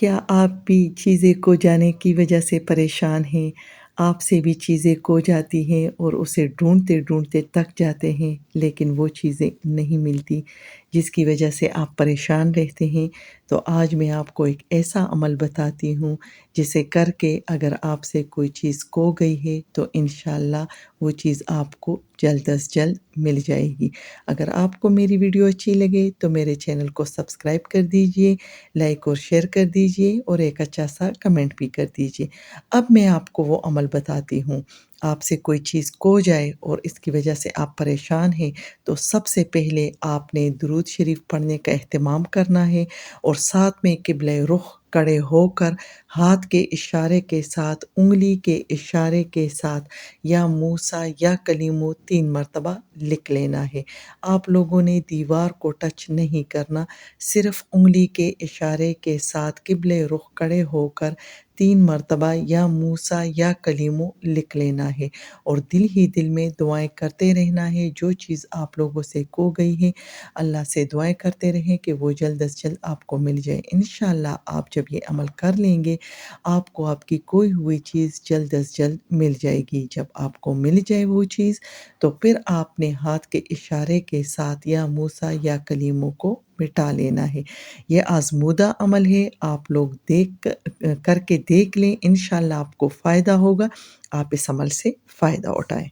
کیا آپ بھی چیزیں کھو جانے کی وجہ سے پریشان ہیں؟ آپ سے بھی چیزیں کھو جاتی ہیں اور اسے ڈھونڈتے ڈھونڈتے تک جاتے ہیں لیکن وہ چیزیں نہیں ملتی جس کی وجہ سے آپ پریشان رہتے ہیں؟ تو آج میں آپ کو ایک ایسا عمل بتاتی ہوں جسے کر کے اگر آپ سے کوئی چیز کھو گئی ہے تو انشاءاللہ وہ چیز آپ کو جلد از جلد مل جائے گی۔ اگر آپ کو میری ویڈیو اچھی لگے تو میرے چینل کو سبسکرائب کر دیجئے، لائک اور شیئر کر دیجئے اور ایک اچھا سا کمنٹ بھی کر دیجئے۔ اب میں آپ کو وہ عمل بتاتی ہوں۔ آپ سے کوئی چیز کھو جائے اور اس کی وجہ سے آپ پریشان ہیں تو سب سے پہلے آپ نے درود شریف پڑھنے کا اہتمام کرنا ہے اور ساتھ میں قبلہ رخ کھڑے ہو کر ہاتھ کے اشارے کے ساتھ، انگلی کے اشارے کے ساتھ یا موسیٰ یا کلیمو 3 مرتبہ لکھ لینا ہے۔ آپ لوگوں نے دیوار کو ٹچ نہیں کرنا، صرف انگلی کے اشارے کے ساتھ قبلہ رخ کھڑے ہو کر 3 مرتبہ یا موسیٰ یا کلیمو لکھ لینا ہے اور دل ہی دل میں دعائیں کرتے رہنا ہے۔ جو چیز آپ لوگوں سے کھو گئی ہے اللہ سے دعائیں کرتے رہیں کہ وہ جلد از جلد آپ کو مل جائے۔ انشاءاللہ آپ جب یہ عمل کر لیں گے آپ کو آپ کی کھوئی ہوئی چیز جلد از جلد مل جائے گی۔ جب آپ کو مل جائے وہ چیز تو پھر آپ نے ہاتھ کے اشارے کے ساتھ یا موسیٰ یا کلیموں کو مٹا لینا ہے۔ یہ آزمودہ عمل ہے، آپ لوگ کر کے دیکھ لیں، انشاءاللہ آپ کو فائدہ ہوگا۔ آپ اس عمل سے فائدہ اٹھائیں۔